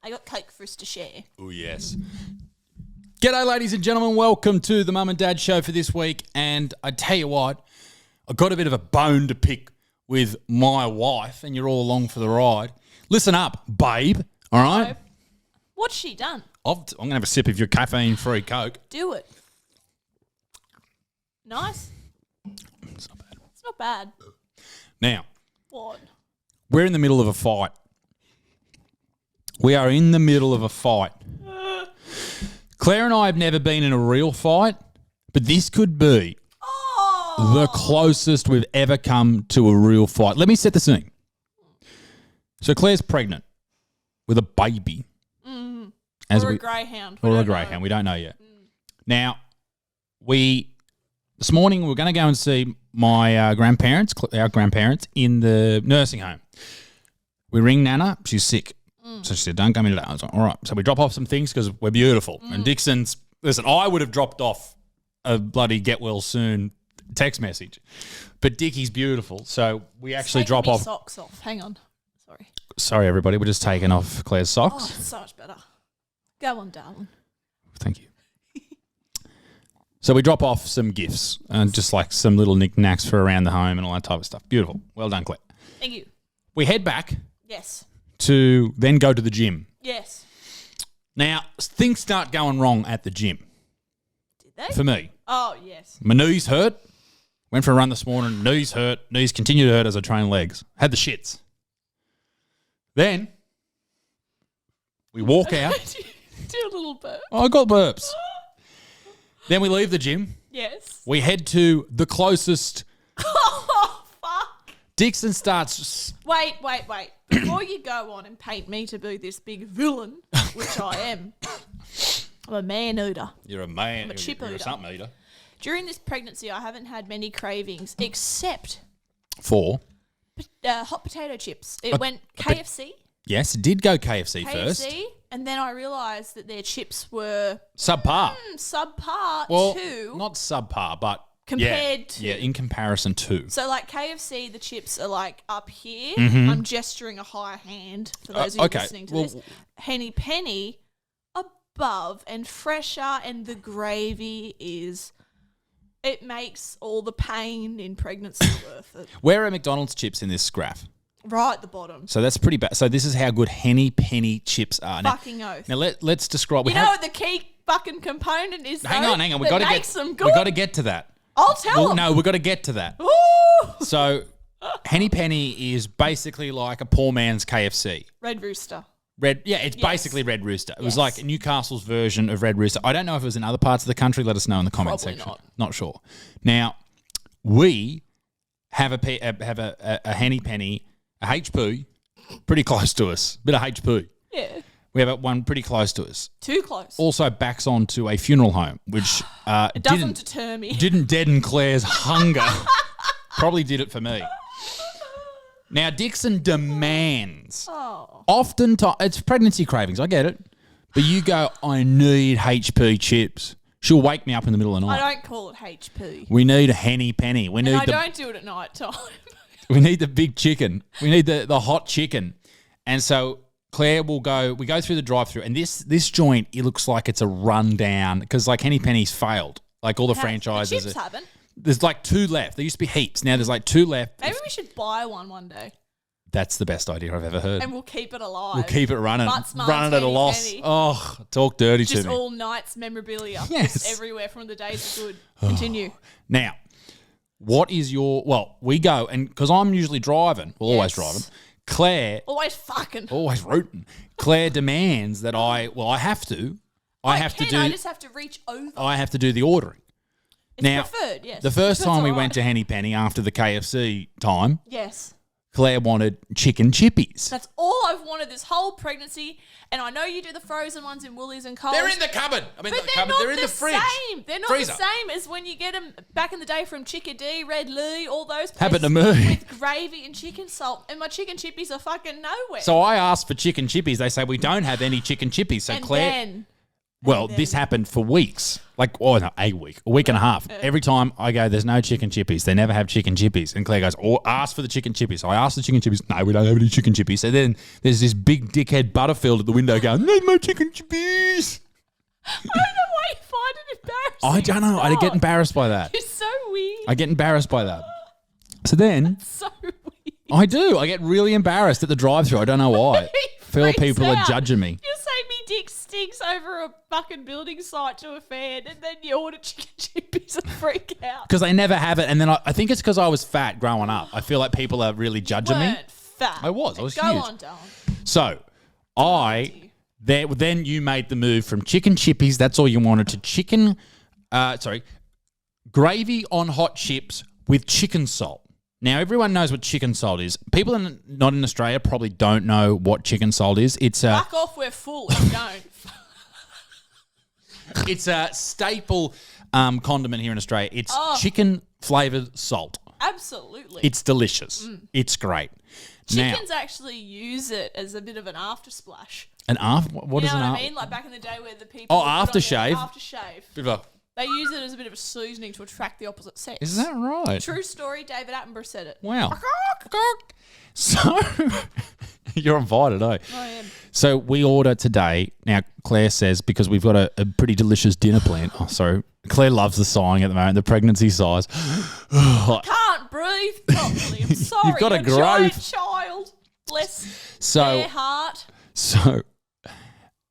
I got Coke for us to share. Oh, yes. G'day, ladies and gentlemen. Welcome to the Mum and Dad Show for this week. And I tell you what, I got a bit of a bone to pick with my wife, and you're all along for the ride. Listen up, babe. All right? What's she done? I'm going to have a sip of your caffeine-free Coke. Do it. Nice. It's not bad. It's not bad. Now, What? we're in the middle of a fight. We are in the middle of a fight. Claire and I have never been in a real fight, but this could be the closest we've ever come to a real fight. Let me set the scene. So Claire's pregnant with a baby. Or a greyhound. Or a greyhound. We don't know yet. Now, this morning we were going to go and see my grandparents, in the nursing home. We ring Nana. She's sick. So she said, don't come in today. I was like, all right. So we drop off some things because we're beautiful. And Dixon's, listen, I would have dropped off a bloody get well soon text message. But Dickie's beautiful. So we actually drop off. Socks off. Hang on. Sorry, everybody. We're just taking off Claire's socks. Oh, it's so much better. Go on, darling. Thank you. So we drop off some gifts and just like some little knickknacks for around the home and all that type of stuff. Beautiful. Well done, Claire. Thank you. We head back Yes. to then go to the gym. Yes. Now, things start going wrong at the gym. Did they? For me. Oh, yes. My knees hurt. Went for a run this morning. Knees hurt. Knees continue to hurt as I train legs. Had the shits. Then we walk out. Do a little burp. Oh, I got burps. Then we leave the gym. Yes. We head to the closest. Oh, fuck. Dixon starts. Wait. Before you go on and paint me to be this big villain, which I am, I'm a man-eater. You're a man. I'm a chip You're a eater. something eater. During this pregnancy, I haven't had many cravings except For? hot potato chips. It went KFC. Yes, it did go KFC first. And then I realised that their chips were Subpar. subpar Well, to not subpar, but compared to. Yeah, in comparison to. So like KFC, the chips are like up here. Mm-hmm. I'm gesturing a high hand for those of you listening to this. Henny Penny above and fresher, and the gravy is. It makes all the pain in pregnancy worth it. Where are McDonald's chips in this graph? Right at the bottom. So that's pretty bad. So this is how good Henny Penny chips are. Fucking oath. Now let's describe. You know what the key fucking component is? Hang on. We got to get to that. I'll tell them. No, we got to get to that. Ooh. So Henny Penny is basically like a poor man's KFC. Red Rooster. It's basically Red Rooster. It was like Newcastle's version of Red Rooster. I don't know if it was in other parts of the country. Let us know in the comment Probably section. not. Not sure. Now, we have a Henny Penny, a HP, pretty close to us. Bit of HP. Yeah. We have one pretty close to us. Too close. Also backs onto a funeral home, which It doesn't deter me. didn't deaden Claire's hunger. Probably did it for me. Now, Dixon demands. It's pregnancy cravings. I get it. But you go, I need HP chips. She'll wake me up in the middle of the night. I don't call it HP. We need a Henny Penny. I don't do it at night time. We need the big chicken. We need the hot chicken. And so Claire will go, we go through the drive-through, and this joint, it looks like it's a rundown because like Henny Penny's failed. Like all the franchises. The chips haven't. There's like 2 left. There used to be heaps. Now there's like 2 left. Maybe we should buy one day. That's the best idea I've ever heard. And we'll keep it alive. We'll keep it running. Buttsmarn, running at a loss. Penny. Oh, talk dirty Just to me. all Knights memorabilia. Yes. Just everywhere from the days of good. Continue. Now, what is your... Well, we go, and because I'm usually driving, always driving, Claire... Always fucking. Always rooting. Claire demands that I have to. I just have to reach over. I have to do the ordering. It's preferred, yes. The first time we went to Henny Penny after the KFC time... Yes. Claire wanted chicken chippies. That's all I've wanted this whole pregnancy. And I know you do the frozen ones in Woolies and Coles. They're in the cupboard. They're in the fridge. Same. They're not Freezer. the same as when you get them back in the day from Chickadee, Red Lee, all those places. Happened to me. With gravy and chicken salt. And my chicken chippies are fucking nowhere. So I asked for chicken chippies. They say we don't have any chicken chippies. So and Claire... then Well, this happened for weeks. A week and a half. Yeah. Every time I go, there's no chicken chippies. They never have chicken chippies. And Claire goes, ask for the chicken chippies. So I asked the chicken chippies. No, we don't have any chicken chippies. So then there's this big dickhead Butterfield at the window going, no more chicken chippies. I don't know why you find it embarrassing. I don't know. I get embarrassed by that. It's so weird. I get embarrassed by that. So then... That's so weird. I do. I get really embarrassed at the drive-thru. I don't know why. Feel people are judging me. You're saying me dick stinks over a fucking building site to a fan, and then you order chicken chippies and freak out. Because they never have it. And then I think it's because I was fat growing up. I feel like people are really judging me. Fat. I was huge. Go on, Dylan. So, then you made the move from chicken chippies, that's all you wanted, to gravy on hot chips with chicken salt. Now, everyone knows what chicken salt is. People not in Australia probably don't know what chicken salt is. It's fuck off, we're full if you don't. It's a staple condiment here in Australia. It's chicken-flavoured salt. Absolutely. It's delicious. It's great. Chickens actually use it as a bit of an after splash. What is an after? You know what I mean? Like back in the day where the people... aftershave. Aftershave. They use it as a bit of a seasoning to attract the opposite sex. Is that right? True story. David Attenborough said it. Wow. So, you're invited, eh? I am. So, we order today. Now, Claire says, because we've got a pretty delicious dinner plan. Oh, sorry. Claire loves the sighing at the moment, the pregnancy sighs. I can't breathe properly. I'm sorry. You've got a giant child. Bless their heart. So,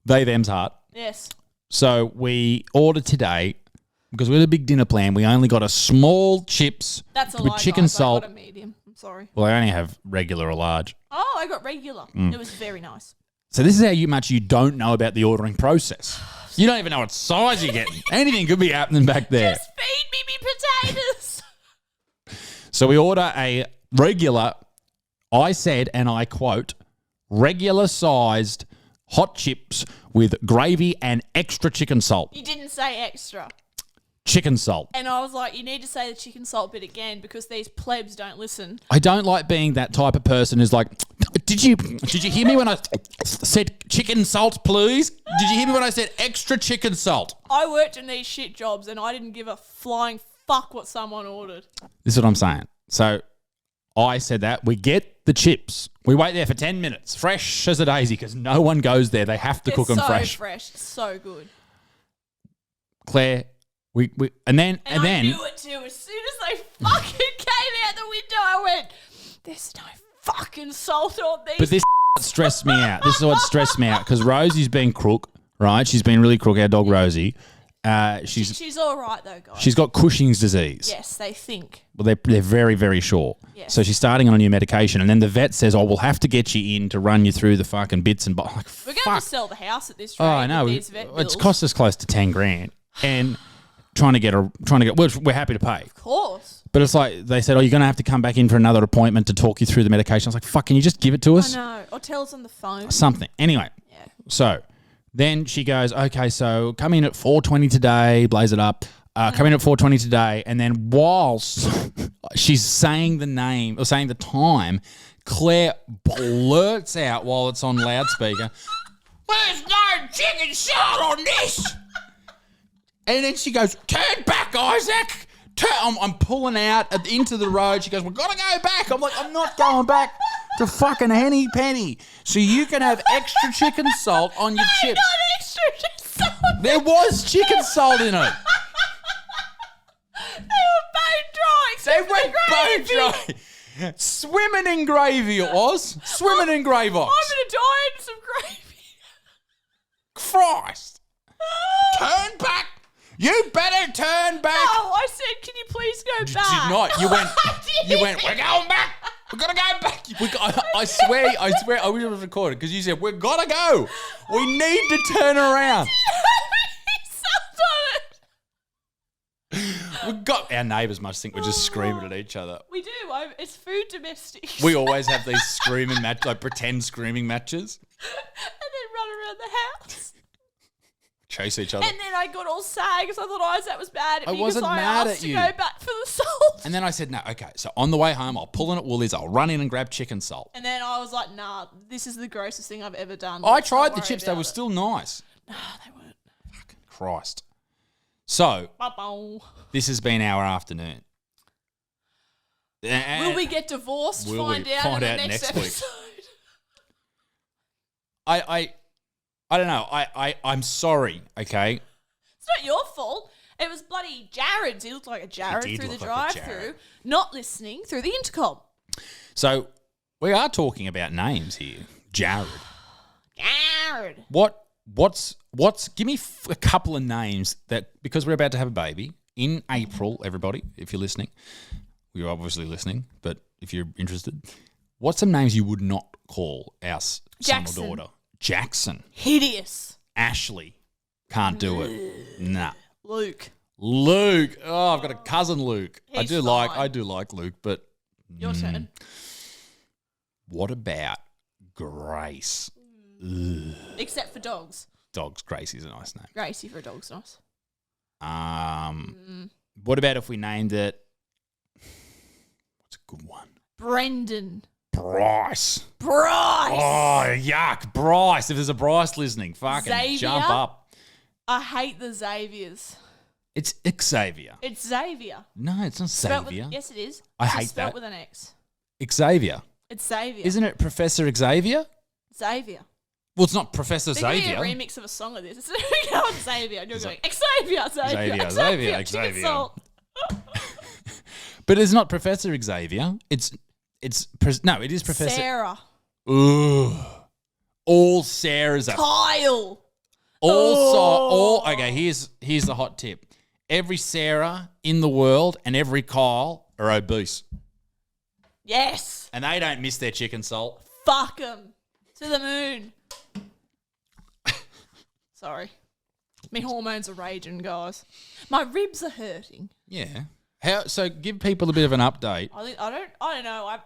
them's heart. Yes. So, we ordered today... Because we had a big dinner plan, we only got a small chips with chicken salt. I got a medium. I'm sorry. Well, I only have regular or large. Oh, I got regular. It was very nice. So this is how much you don't know about the ordering process. You don't even know what size you're getting. Anything could be happening back there. Just feed me potatoes. So we order a regular, I said, and I quote, regular-sized hot chips with gravy and extra chicken salt. You didn't say extra. Chicken salt. And I was like, you need to say the chicken salt bit again because these plebs don't listen. I don't like being that type of person who's like, did you hear me when I said chicken salt, please? Did you hear me when I said extra chicken salt? I worked in these shit jobs and I didn't give a flying fuck what someone ordered. This is what I'm saying. So I said that. We get the chips. We wait there for 10 minutes, fresh as a daisy, because no one goes there. They have to cook them fresh. So fresh. So good. Claire... And then I knew it too. As soon as they fucking came out the window, I went, "There's no fucking salt on these." But this stressed me out. This is what stressed me out because Rosie's been crook, right? She's been really crook. Our dog Rosie. She's all right though, guys. She's got Cushing's disease. Yes, they think. Well, they're very, very short. Yes. So she's starting on a new medication, and then the vet says, "Oh, we'll have to get you in to run you through the fucking bits and bobs." Like, we're going to sell the house at this rate. Oh, I know. It's cost us close to $10,000, and. Trying to get. We're happy to pay. Of course. But it's like they said, you're going to have to come back in for another appointment to talk you through the medication. I was like, fuck, can you just give it to us? I know. Or tell us on the phone. Something. Anyway. Yeah. So then she goes, okay, so come in at 4:20 today, blaze it up. Come in at 4:20 today. And then whilst she's saying the name or saying the time, Claire blurts out while it's on loudspeaker, "There's no chicken salt on this." And then she goes, "Turn back, Isaac." I'm pulling out into the road. She goes, "We've got to go back." I'm like, "I'm not going back to fucking Henny Penny. So you can have extra chicken salt on your chips." Not extra chicken salt. There was chicken salt in it. They were bone dry. They went bone dry. Swimming in gravy it was. Swimming in Gravox. I'm going to die in some gravy. Christ. Turn back. You better turn back. No, I said, can you please go back? You did not. You went, we're going back. We're going to go back. I swear, I was recorded because you said, we've got to go. We need to turn around. Our neighbours must think we're just screaming at each other. We do. It's food domestic. We always have these screaming matches, like pretend screaming matches. And then run around the house. Chase each other. And then I got all sad because I thought Isaac was mad at me. I wasn't mad at you. I asked to go back for the salt. And then I said, no, okay, so on the way home, I'll pull in at Woolies, I'll run in and grab chicken salt. And then I was like, nah, this is the grossest thing I've ever done. I tried the chips. They were still nice. No, they weren't. Christ. So, Ba-bow. this has been our afternoon. Will we get divorced? Find out in the next episode. I don't know. I'm sorry, okay? It's not your fault. It was bloody Jared's. He looked like a Jared through the drive-through, not listening through the intercom. So, we are talking about names here. Jared. Jared. What's give me a couple of names that, because we're about to have a baby in April, everybody, if you're listening. You're obviously listening, but if you're interested, what's some names you would not call our son or daughter? Jackson. Hideous. Ashley. Can't do it. Nah. Luke. Oh, I've got a cousin Luke. I do fine. like Luke, but Your turn. What about Grace? Except for dogs. Dogs. Gracie's a nice name. Gracie for a dog's nice. What about if we named it? What's a good one? Brendan. Bryce. Bryce. Oh, yuck. Bryce. If there's a Bryce listening, fucking Xavier? jump up. I hate the Xaviers. It's Xavier. It's Xavier. No, it's not Xavier. Yes, it is. I It's hate spelled that. with an X. Xavier. It's Xavier. Isn't it Professor Xavier? Xavier. Well, it's not Professor There could be Xavier. a remix of a song of this. It's going Xavier. And you're going, Xavier. Xavier. Chicken salt. But it's not Professor Xavier. It is Professor. Sarah. Ooh. All Sarahs are. Kyle. Okay, here's the hot tip. Every Sarah in the world and every Kyle are obese. Yes. And they don't miss their chicken salt. Fuck them. To the moon. Sorry. My hormones are raging, guys. My ribs are hurting. Yeah. So give people a bit of an update. I don't know.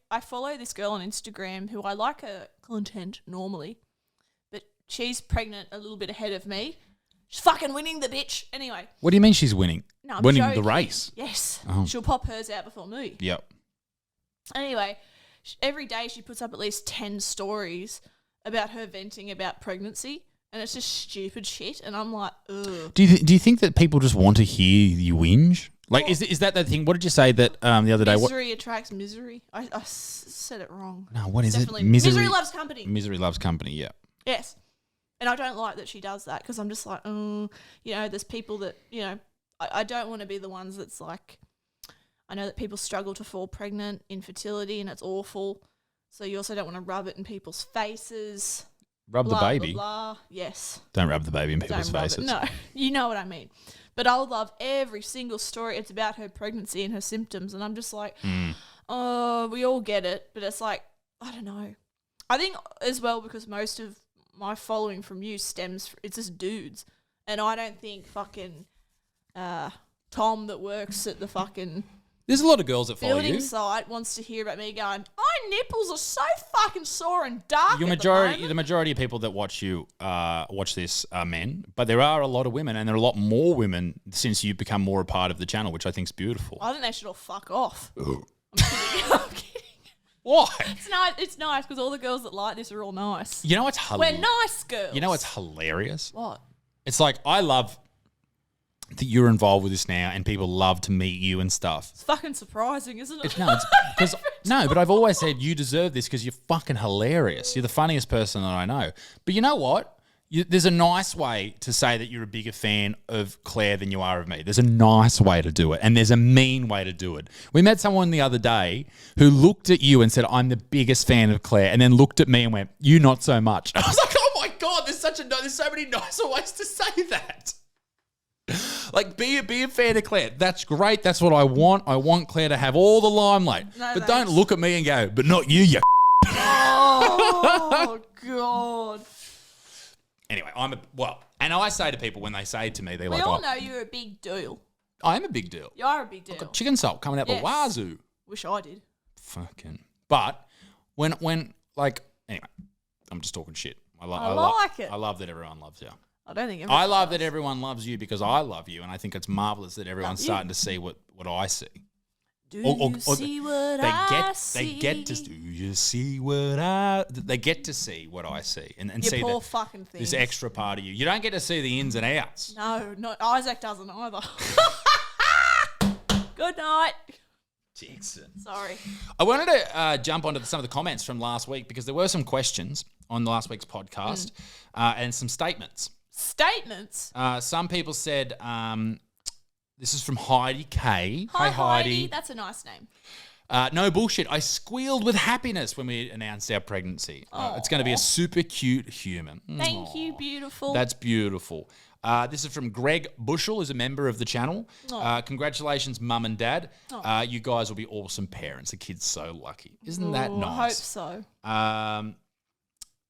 I follow this girl on Instagram who I like her content normally, but she's pregnant a little bit ahead of me. She's fucking winning the bitch. Anyway. What do you mean she's winning? No, I'm winning joking. the race. Yes. Oh. She'll pop hers out before me. Yep. Anyway, every day she puts up at least 10 stories about her venting about pregnancy, and it's just stupid shit, and I'm like, ugh. Do you think that people just want to hear you whinge? Like, is that the thing? What did you say that the other day? Misery attracts misery. I said it wrong. No, what is Definitely. it? Misery loves company. Misery loves company, yeah. Yes. And I don't like that she does that because I'm just like, there's people that, I don't want to be the ones that's like, I know that people struggle to fall pregnant, infertility, and it's awful. So you also don't want to rub it in people's faces. Rub the baby. Blah, blah. Yes. Don't rub the baby in people's faces. No, you know what I mean. But I would love every single story. It's about her pregnancy and her symptoms. And I'm just like, oh, we all get it. But it's like, I don't know. I think as well because most of my following from you it's just dudes. And I don't think fucking Tom that works at the fucking There's a lot of girls that follow building you. site wants to hear about me going, my nipples are so fucking sore and dark. The majority of people that watch you watch this are men, but there are a lot of women, and there are a lot more women since you've become more a part of the channel, which I think is beautiful. I think they should all fuck off. I'm kidding. I'm kidding. Why? It's nice because all the girls that like this are all nice. You know what's hilarious? We're nice girls. You know what's hilarious? What? It's like I love that you're involved with this now, and people love to meet you and stuff. It's fucking surprising, isn't it? But I've always said you deserve this because you're fucking hilarious. You're the funniest person that I know. But you know what? There's a nice way to say that you're a bigger fan of Claire than you are of me. There's a nice way to do it, and there's a mean way to do it. We met someone the other day who looked at you and said, I'm the biggest fan of Claire, and then looked at me and went, you not so much. I was like, oh my God, there's so many nicer ways to say that. Like, be a fan of Claire. That's great. That's what I want. I want Claire to have all the limelight. But don't look at me and go, but not you, you Oh, God. Anyway, and I say to people when they say it to me, they're We like, all know you're a big deal. I am a big deal. You are a big deal. I've got chicken salt coming out the wazoo. Wish I did. Fucking. But when anyway, I'm just talking shit. I like it. I love that everyone loves you. I don't think I love that everyone loves you because I love you, and I think it's marvelous that everyone's starting to see what I see. Do you see what I see? They get to. Do you see what I? They get to see what I see, and you see poor fucking thing. this extra part of you. You don't get to see the ins and outs. No, not Isaac doesn't either. Good night. Jackson. Sorry. I wanted to jump onto some of the comments from last week because there were some questions on last week's podcast and some statements. Statements? Some people said, this is from Heidi K. Hi, Heidi. That's a nice name. No bullshit. I squealed with happiness when we announced our pregnancy. It's going to be a super cute human. Thank you, beautiful. That's beautiful. This is from Greg Bushell, who's a member of the channel. Congratulations, Mum and Dad. You guys will be awesome parents. The kid's so lucky. Isn't that nice? I hope so.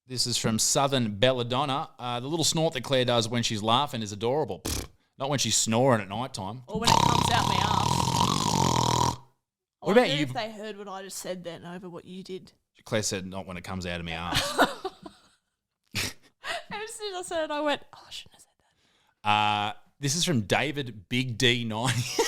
This is from Southern Belladonna. The little snort that Claire does when she's laughing is adorable. Pfft, not when she's snoring at night time. Or when it comes out my ass. What about you? If they heard what I just said then over what you did. Claire said, not when it comes out of my ass. And as soon as I said it, I went, oh, I shouldn't have said that. This is from David Big D90.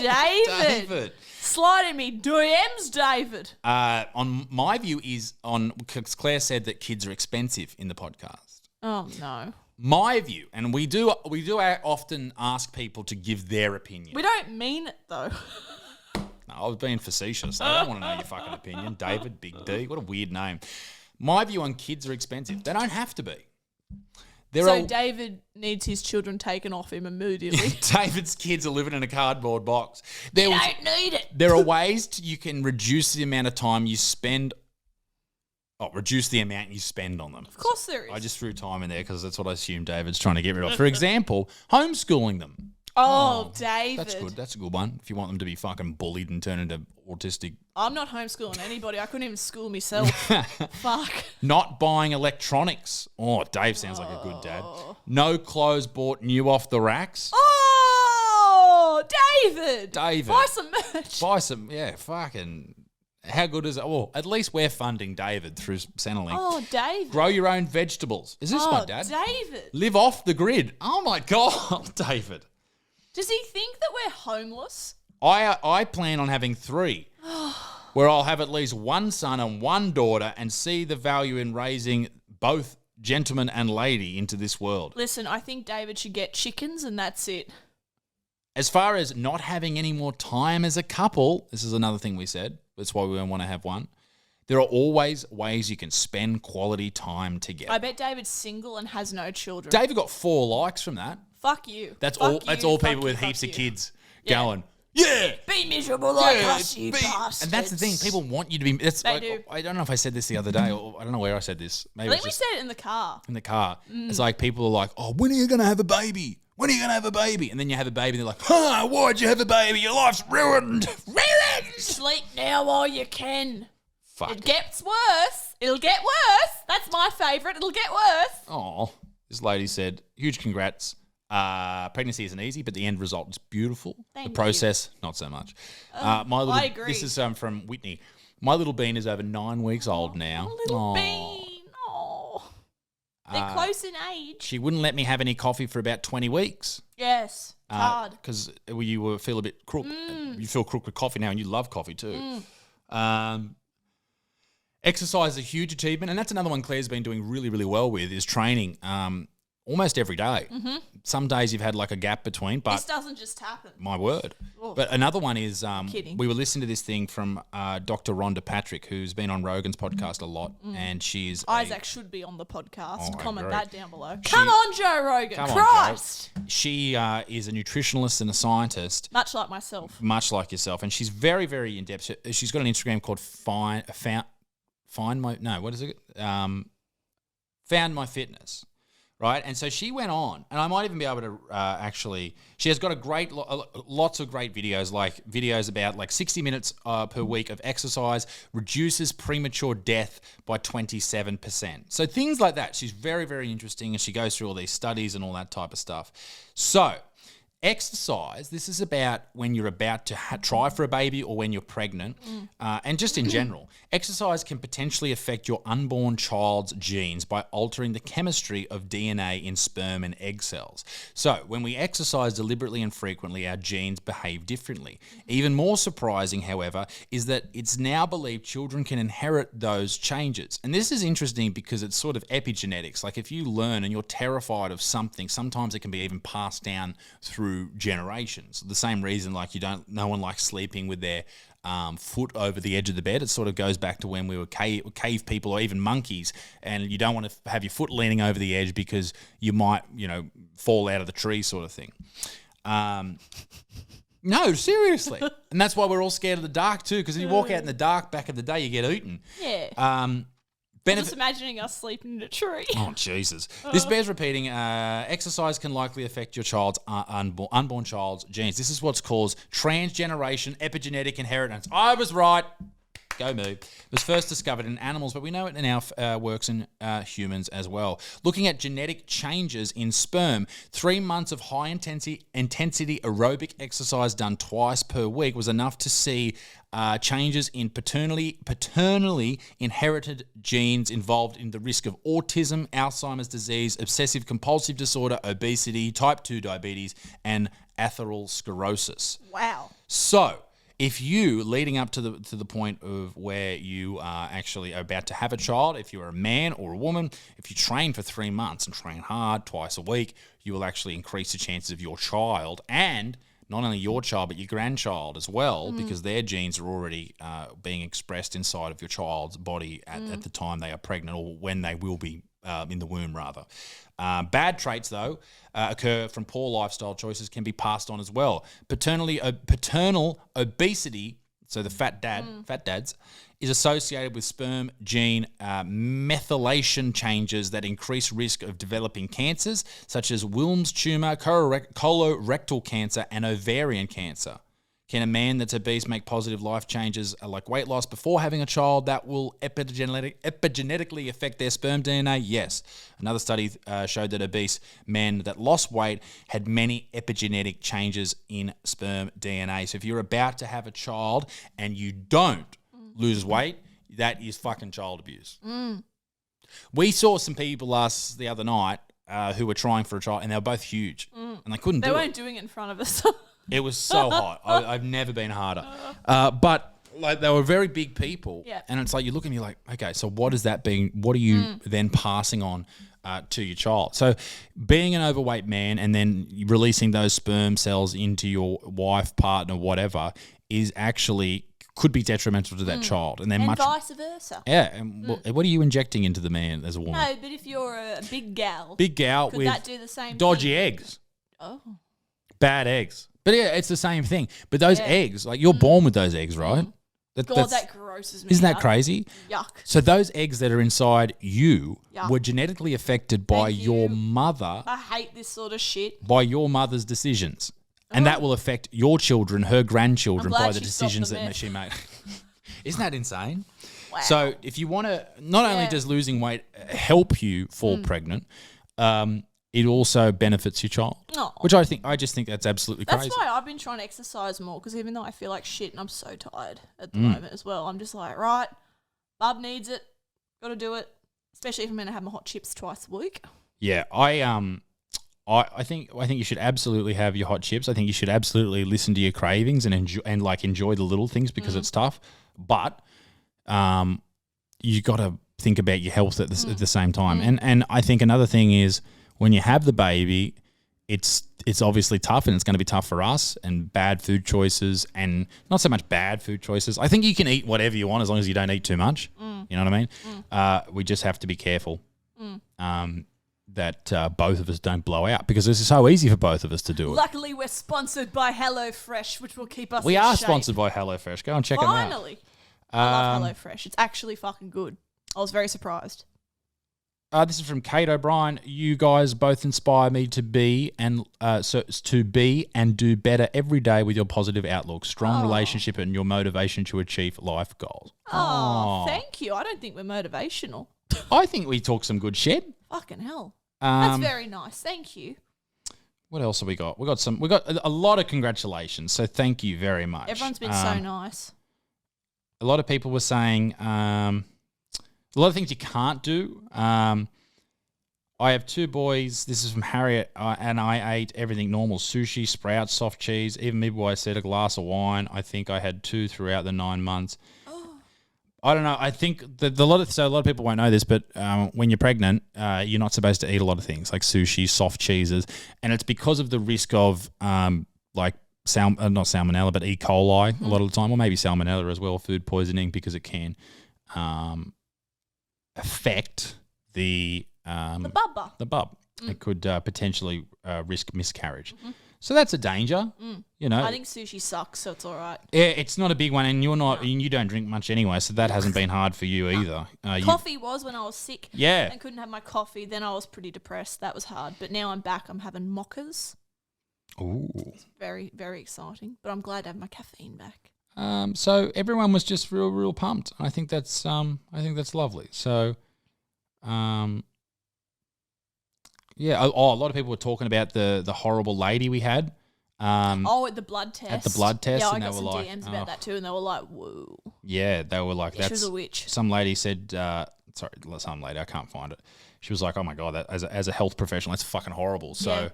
David. Slide in me DMs, David. On my view is because Claire said that kids are expensive in the podcast. Oh, no. My view, and we do often ask people to give their opinion. We don't mean it, though. No, I was being facetious. I don't want to know your fucking opinion. David Big D. What a weird name. My view on kids are expensive. They don't have to be. David needs his children taken off him immediately. David's kids are living in a cardboard box. You don't need it. There are ways you can reduce the amount of time you spend. Reduce the amount you spend on them. Of course there is. I just threw time in there because that's what I assume David's trying to get rid of. For example, homeschooling them. Oh, David. That's good. That's a good one. If you want them to be fucking bullied and turn into autistic. I'm not homeschooling anybody. I couldn't even school myself. Fuck. Not buying electronics. Oh, Dave sounds like a good dad. No clothes bought new off the racks. Oh, David. Buy some merch. Fucking. How good is it? Well, at least we're funding David through Centrelink. Oh, David. Grow your own vegetables. Is this my dad? David. Live off the grid. Oh, my God, David. Does he think that we're homeless? I plan on having 3, where I'll have at least one son and one daughter and see the value in raising both gentleman and lady into this world. Listen, I think David should get chickens and that's it. As far as not having any more time as a couple, this is another thing we said. That's why we don't want to have one. There are always ways you can spend quality time together. I bet David's single and has no children. David got 4 likes from that. Fuck you. That's all people with heaps of kids going, yeah. Be miserable like us, you bastards. And that's the thing. People want you to be. They do. I don't know if I said this the other day, or I don't know where I said this. Maybe I think we said it in the car. In the car. It's like people are like, oh, when are you going to have a baby? When are you going to have a baby? And then you have a baby and they're like, why'd you have a baby? Your life's ruined. Ruined. Sleep now while you can. Fuck. It gets worse. It'll get worse. That's my favourite. It'll get worse. Oh, this lady said, huge congrats. Pregnancy isn't easy, but the end result is beautiful. Thank the process, not so much. I agree. This is from Whitney. My little bean is over 9 weeks old now. Little bean. Oh. They're close in age. She wouldn't let me have any coffee for about 20 weeks. Yes, hard. Because you feel a bit crook. You feel crook with coffee now, and you love coffee too. Exercise is a huge achievement, and that's another one Claire's been doing really, really well with, is training almost every day. Mm-hmm. Some days you've had like a gap between, but this doesn't just happen. My word. Oh. But another one is we were listening to this thing from Dr. Rhonda Patrick, who's been on Rogan's podcast a lot, and she's Isaac should be on the podcast. Comment that down below. Come on, Joe Rogan. Christ. She is a nutritionalist and a scientist, much like myself, much like yourself, and she's very, very in depth. She's got an Instagram called Found My Fitness. Right, and so she went on, and I might even be able to she has got a lots of great videos, like videos about like 60 minutes per week of exercise reduces premature death by 27%. So things like that. She's very, very interesting, and she goes through all these studies and all that type of stuff. So exercise, this is about when you're about to try for a baby or when you're pregnant, and just in general, exercise can potentially affect your unborn child's genes by altering the chemistry of DNA in sperm and egg cells. So when we exercise deliberately and frequently, our genes behave differently. Even more surprising, however, is that it's now believed children can inherit those changes. And this is interesting because it's sort of epigenetics. Like if you learn and you're terrified of something, sometimes it can be even passed down through generations. The same reason, like no one likes sleeping with their foot over the edge of the bed. It sort of goes back to when we were cave people or even monkeys, and you don't want to have your foot leaning over the edge because you might, fall out of the tree, sort of thing. No, seriously. And that's why we're all scared of the dark too, because if you walk out in the dark back in the day, you get eaten. Yeah. Just imagining us sleeping in a tree. Oh, Jesus. This bears repeating. Exercise can likely affect your child's unborn child's genes. This is what's called transgeneration epigenetic inheritance. I was right. Go me. It was first discovered in animals, but we know it now works in humans as well. Looking at genetic changes in sperm, 3 months of high-intensity aerobic exercise done twice per week was enough to see changes in paternally inherited genes involved in the risk of autism, Alzheimer's disease, obsessive compulsive disorder, obesity, type 2 diabetes, and atherosclerosis. Wow. So, if you, leading up to the point of where you are actually about to have a child, if you're a man or a woman, if you train for 3 months and train hard twice a week, you will actually increase the chances of your child, and not only your child, but your grandchild as well, because their genes are already being expressed inside of your child's body at the time they are pregnant, or when they will be in the womb, rather. Bad traits, though, occur from poor lifestyle choices, can be passed on as well. Paternal obesity, so the fat dads, is associated with sperm gene methylation changes that increase risk of developing cancers, such as Wilms tumor, colorectal cancer, and ovarian cancer. Can a man that's obese make positive life changes like weight loss before having a child that will epigenetically affect their sperm DNA? Yes. Another study showed that obese men that lost weight had many epigenetic changes in sperm DNA. So if you're about to have a child and you don't lose weight, that is fucking child abuse. We saw some people the other night who were trying for a child, and they were both huge, and they couldn't do it. They weren't doing it in front of us. It was so hot. I've never been harder. But like they were very big people. Yeah. And it's like you look and you're like, okay, so what is that being? What are you then passing on to your child? So being an overweight man and then releasing those sperm cells into your wife, partner, whatever, is actually could be detrimental to that child. And then vice versa. Yeah. And what are you injecting into the man as a woman? No, but if you're a big gal. Could with that do the same dodgy thing? eggs. Oh. Bad eggs. But yeah, it's the same thing. But those eggs, like you're born with those eggs, right? That grosses me. Isn't that crazy? Yuck. So those eggs that are inside you were genetically affected by your mother. I hate this sort of shit. By your mother's decisions. And that will affect your children, her grandchildren, by the decisions that she made. Isn't that insane? Wow. So if you want to, not only does losing weight help you fall pregnant, it also benefits your child, which I just think that's absolutely crazy. That's why I've been trying to exercise more, because even though I feel like shit and I'm so tired at the moment as well, I'm just like, right, bub needs it, got to do it, especially if I'm going to have my hot chips twice a week. Yeah, I think you should absolutely have your hot chips. I think you should absolutely listen to your cravings and enjoy the little things, because it's tough, but you got to think about your health at the same time. And I think another thing is, when you have the baby, it's obviously tough, and it's going to be tough for us, and bad food choices, and not so much bad food choices. I think you can eat whatever you want as long as you don't eat too much. You know what I mean? We just have to be careful that both of us don't blow out, because this is so easy for both of us to do it. Luckily, we're sponsored by HelloFresh, which will keep us We are sponsored by HelloFresh. Go and check them out. Finally. I love HelloFresh. It's actually fucking good. I was very surprised. This is from Kate O'Brien. You guys both inspire me to be and do better every day with your positive outlook, strong relationship, and your motivation to achieve life goals. Oh, thank you. I don't think we're motivational. I think we talk some good shit. Fucking hell. That's very nice. Thank you. What else have we got? We got a lot of congratulations. So thank you very much. Everyone's been so nice. A lot of people were saying a lot of things you can't do. I have 2 boys. This is from Harriet, and I ate everything normal: sushi, sprouts, soft cheese. Even midwife said a glass of wine. I think I had 2 throughout the 9 months. Oh. I don't know. I think a lot of people won't know this, but when you're pregnant, you're not supposed to eat a lot of things like sushi, soft cheeses, and it's because of the risk of not salmonella, but E. coli a lot of the time, or maybe salmonella as well, food poisoning, because it can affect the bub. It could potentially risk miscarriage. Mm-hmm. So that's a danger. You know, I think sushi sucks, so it's all right. Yeah, it's not a big one, and you don't drink much anyway, so that hasn't been hard for you either. Coffee was when I was sick. Yeah, and couldn't have my coffee. Then I was pretty depressed. That was hard. But now I'm back. I'm having mochas. Ooh, it's very, very exciting. But I'm glad to have my caffeine back. So everyone was just real pumped. I think that's lovely. So, yeah. Oh, a lot of people were talking about the horrible lady we had. At the blood test. At the blood test, yeah, and I got they some were DMs about that too, and they were like, "Whoa." Yeah, they were like, "She was a witch." Some lady said, some lady, I can't find it. She was like, "Oh my god, that as a health professional, that's fucking horrible." So.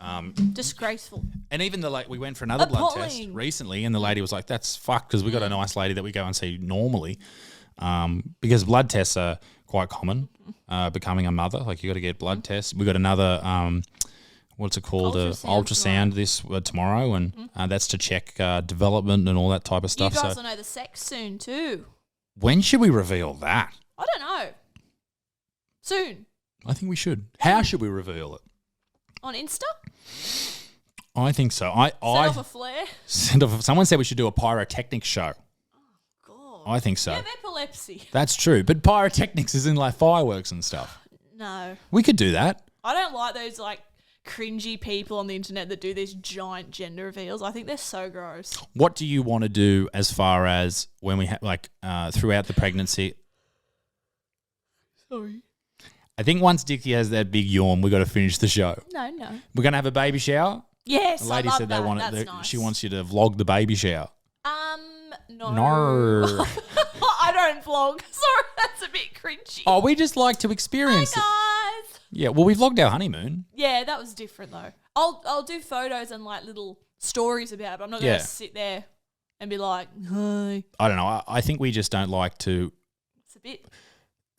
Yeah. Disgraceful. And even we went for another blood test recently, and the lady was like, "That's fucked," because we got a nice lady that we go and see normally, because blood tests are quite common. Becoming a mother, like you got to get blood tests. We got another what's it called? Ultrasound this tomorrow, and that's to check development and all that type of stuff. You guys will know the sex soon too. When should we reveal that? I don't know. Soon. I think we should. How should we reveal it? On Insta? I think so. Set off a flare? Someone said we should do a pyrotechnics show. Oh, God. I think so. You have epilepsy. That's true. But pyrotechnics is in like fireworks and stuff. No. We could do that. I don't like those like cringy people on the internet that do these giant gender reveals. I think they're so gross. What do you want to do as far as when we have throughout the pregnancy? Sorry. I think once Dickie has that big yawn, we got to finish the show. No. We're gonna have a baby shower. Yes, the lady I love said that. they want That's it. nice. She wants you to vlog the baby shower. No. No. I don't vlog. Sorry, that's a bit cringy. Oh, we just like to experience it. Hi guys. Yeah, well, we vlogged our honeymoon. Yeah, that was different though. I'll do photos and like little stories about it, but I'm not going to sit there and be like, hi. I don't know. I think we just don't like to. It's a bit.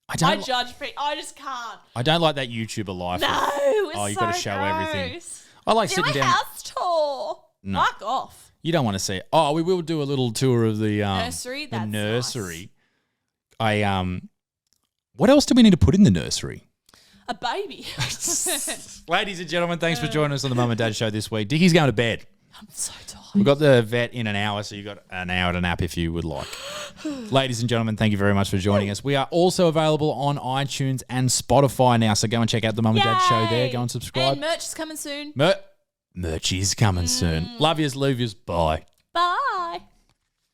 I judge people. I just can't. I don't like that YouTuber life. No, you got to show everything. I like do sitting a down. house tour. No. Fuck off. You don't want to see it. Oh, we will do a little tour of the nursery. The That's nursery. Nice. What else do we need to put in the nursery? A baby. Ladies and gentlemen, thanks for joining us on the Mum and Dad Show this week. Dickie's going to bed. I'm so tired. We've got the vet in an hour, so you've got an hour to nap if you would like. Ladies and gentlemen, thank you very much for joining us. We are also available on iTunes and Spotify now, so go and check out the Mum and Dad Show there. Go and subscribe. And merch is coming soon. Merch is coming soon. Love yous, leave yous. Bye. Bye.